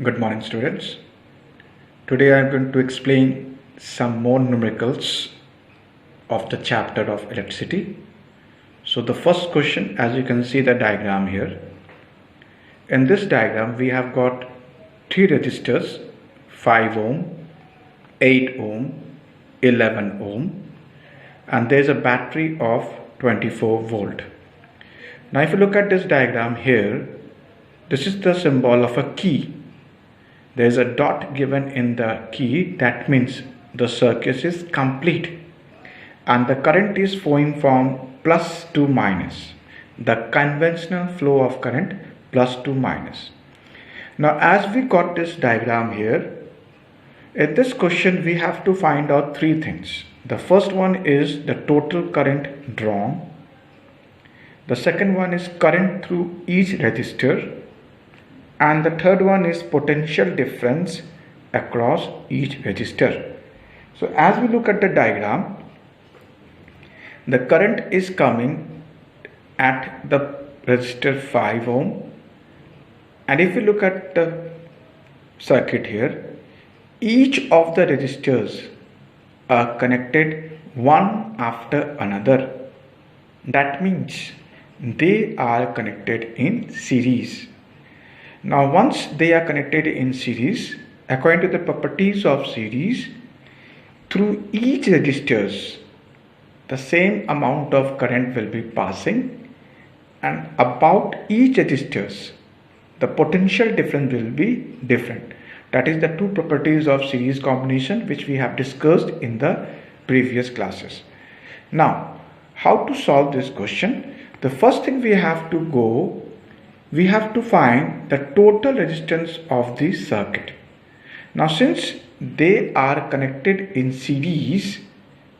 Good morning, students. Today I am going to explain some more numericals of the chapter of electricity. So the first question, as you can see the diagram here. In this diagram we have got three resistors, 5 ohm, 8 ohm, 11 ohm, and there is a battery of 24 volt. Now if you look at this diagram here, this is the symbol of a key. There is a dot given in the key. That means the circuit is complete and the current is flowing from plus to minus. The conventional flow of current plus to minus. Now as we got this diagram here, in this question we have to find out three things. The first one is the total current drawn. The second one is current through each resistor. And the third one is potential difference across each resistor. So as we look at the diagram, the current is coming at the resistor 5 ohm, and if you look at the circuit here, each of the resistors are connected one after another. That means they are connected in series. Now once they are connected in series, according to the properties of series, through each resistors the same amount of current will be passing, and about each resistors the potential difference will be different. That is the two properties of series combination which we have discussed in the previous classes. Now how to solve this question? The first thing we have to find the total resistance of the circuit. Now since they are connected in series,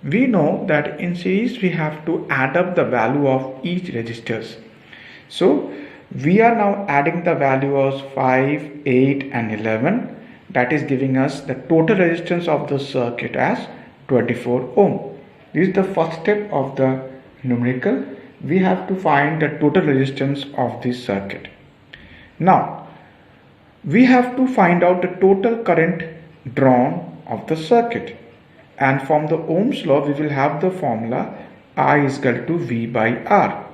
we know that in series we have to add up the value of each resistors. So we are now adding the value of 5, 8 and 11. That is giving us the total resistance of the circuit as 24 ohm. This is the first step of the numerical. We have to find the total resistance of this circuit. Now we have to find out the total current drawn of the circuit, and from the Ohm's law we will have the formula I is equal to V by R.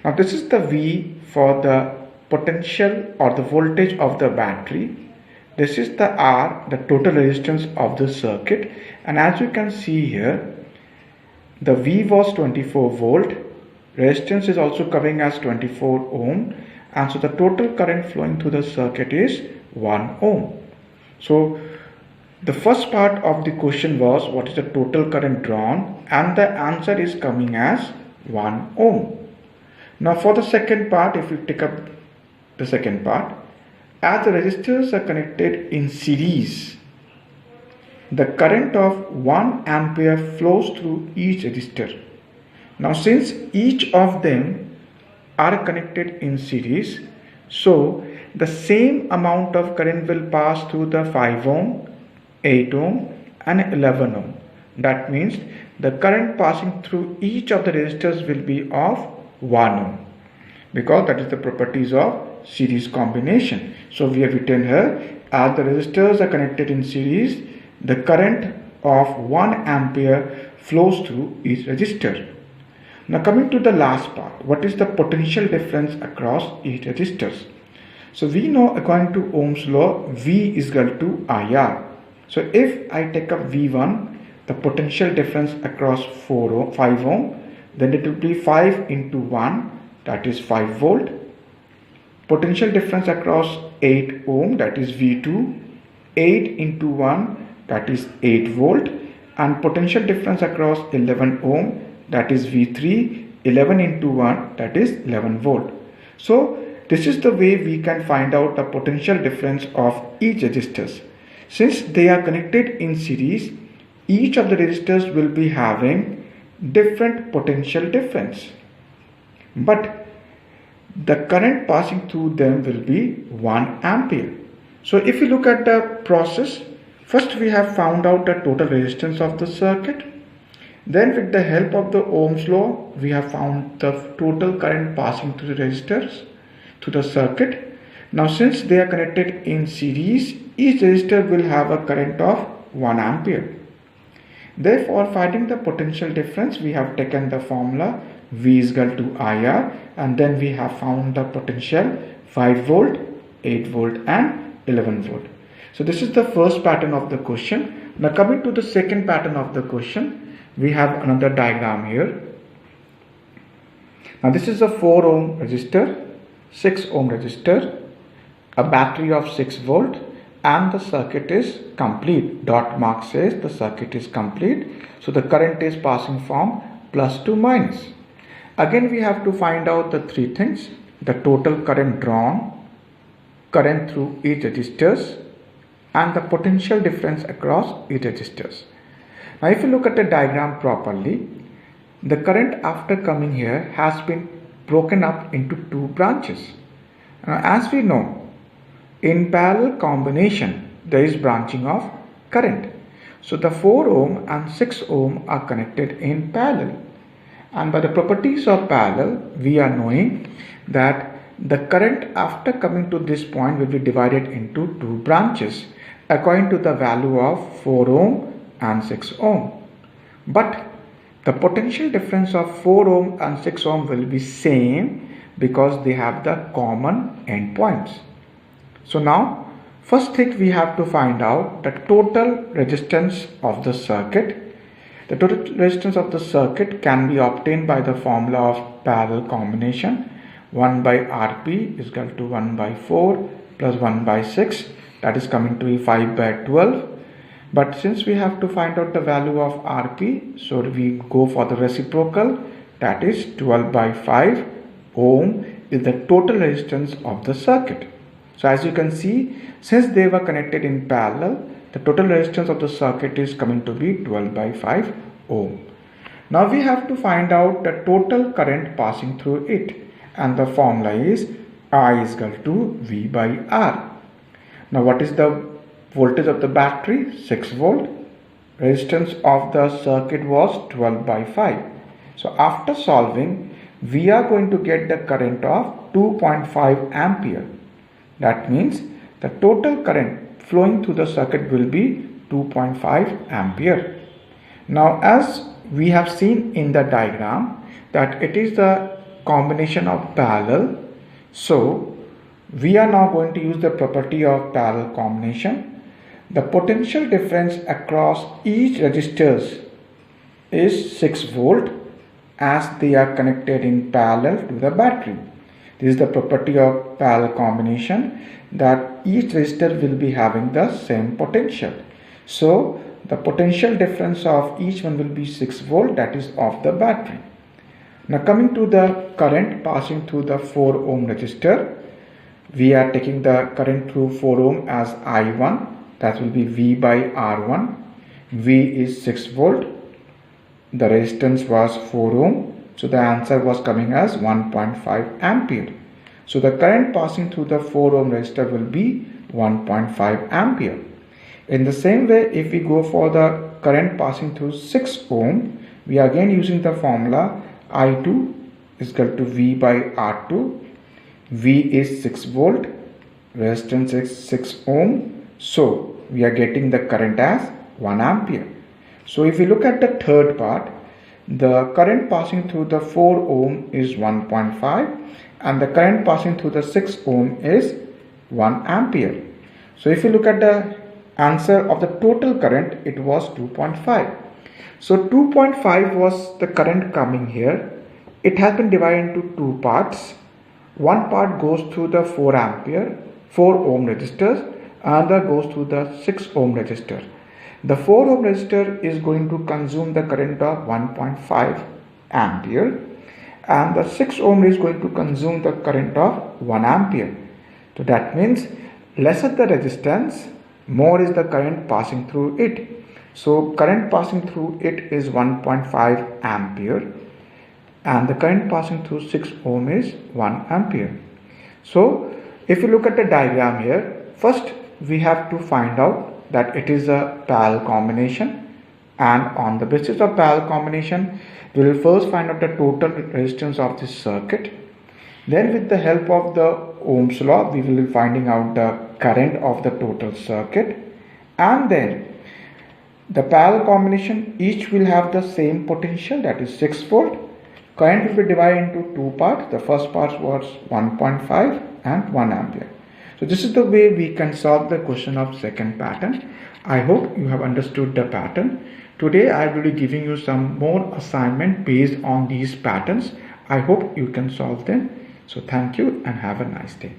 Now this is the V for the potential or the voltage of the battery. This is the R, the total resistance of the circuit, and as you can see here, the V was 24 volt. Resistance is also coming as 24 ohm, and so the total current flowing through the circuit is 1 ohm. So the first part of the question was what is the total current drawn, and the answer is coming as 1 ohm. Now for the second part, if you take up the second part, as the resistors are connected in series, the current of 1 ampere flows through each resistor. Now since each of them are connected in series, so the same amount of current will pass through the 5 ohm, 8 ohm and 11 ohm. That means the current passing through each of the resistors will be of 1 ohm, because that is the properties of series combination. So we have written here, as the resistors are connected in series, the current of 1 ampere flows through each resistor. Now coming to the last part, what is the potential difference across each resistors? So we know according to Ohm's law, V is equal to IR. So if I take up V1, the potential difference across 5 ohm, then it will be 5 into 1, that is 5 volt. Potential difference across 8 ohm, that is V2, 8 into 1, that is 8 volt, and potential difference across 11 ohm, that is V3, 11 into 1, that is 11 volt. So this is the way we can find out the potential difference of each resistors. Since they are connected in series, each of the resistors will be having different potential difference, but the current passing through them will be 1 ampere. So if you look at the process, first we have found out the total resistance of the circuit. Then with the help of the Ohm's law, we have found the total current passing through the resistors, through the circuit. Now since they are connected in series, each resistor will have a current of 1 ampere. Therefore, finding the potential difference, we have taken the formula V is equal to IR, and then we have found the potential 5 volt, 8 volt and 11 volt. So this is the first pattern of the question. Now coming to the second pattern of the question, we have another diagram here. Now this is a 4 ohm resistor, 6 ohm resistor, a battery of 6 volt, and the circuit is complete. Dot mark says the circuit is complete. So the current is passing from plus to minus. Again we have to find out the three things: the total current drawn, current through each resistors, and the potential difference across each resistors. Now if you look at the diagram properly, the current after coming here has been broken up into two branches. As we know, in parallel combination there is branching of current. So the 4 ohm and 6 ohm are connected in parallel, and by the properties of parallel we are knowing that the current after coming to this point will be divided into two branches according to the value of 4 ohm and 6 ohm. But the potential difference of 4 ohm and 6 ohm will be same because they have the common endpoints. So now first thing we have to find out the total resistance of the circuit. The total resistance of the circuit can be obtained by the formula of parallel combination. 1 by Rp is equal to 1 by 4 plus 1 by 6, that is coming to be 5 by 12. But since we have to find out the value of Rp, so we go for the reciprocal, that is 12 by 5 ohm is the total resistance of the circuit. So as you can see, since they were connected in parallel, the total resistance of the circuit is coming to be 12 by 5 ohm. Now we have to find out the total current passing through it, and the formula is I is equal to V by R. Now what is the voltage of the battery? 6 volt. Resistance of the circuit was 12 by 5. So after solving, we are going to get the current of 2.5 ampere. That means the total current flowing through the circuit will be 2.5 ampere. Now as we have seen in the diagram that it is the combination of parallel, so we are now going to use the property of parallel combination. The potential difference across each resistors is 6 volt as they are connected in parallel to the battery. This is the property of parallel combination, that each resistor will be having the same potential. So the potential difference of each one will be 6 volt, that is of the battery. Now coming to the current passing through the 4 ohm resistor, we are taking the current through 4 ohm as I1, that will be V by R1. V is 6 volt, the resistance was 4 ohm. So the answer was coming as 1.5 ampere. So the current passing through the 4 ohm resistor will be 1.5 ampere. In the same way, if we go for the current passing through 6 ohm, we are again using the formula I2 is equal to V by R2. V is 6 volt, resistance is 6 ohm. So we are getting the current as 1 ampere. So if we look at the third part, the current passing through the 4 ohm is 1.5 and the current passing through the 6 ohm is 1 ampere. So if you look at the answer of the total current, it was 2.5. So 2.5 was the current coming here. It has been divided into two parts. One part goes through the 4 ohm resistors, another goes through the 6 ohm resistor. The 4 ohm resistor is going to consume the current of 1.5 ampere and the 6 ohm is going to consume the current of 1 ampere. So that means lesser the resistance, more is the current passing through it. So current passing through it is 1.5 ampere and the current passing through 6 ohm is 1 ampere. So if you look at the diagram here, first we have to find out that it is a parallel combination, and on the basis of parallel combination we will first find out the total resistance of this circuit. Then with the help of the Ohm's law, we will be finding out the current of the total circuit, and then the parallel combination, each will have the same potential, that is 6 volt. Current will be divided into two parts. The first part was 1.5 and 1 ampere. So this is the way we can solve the question of second pattern. I hope you have understood the pattern. Today I will be giving you some more assignment based on these patterns. I hope you can solve them. So thank you and have a nice day.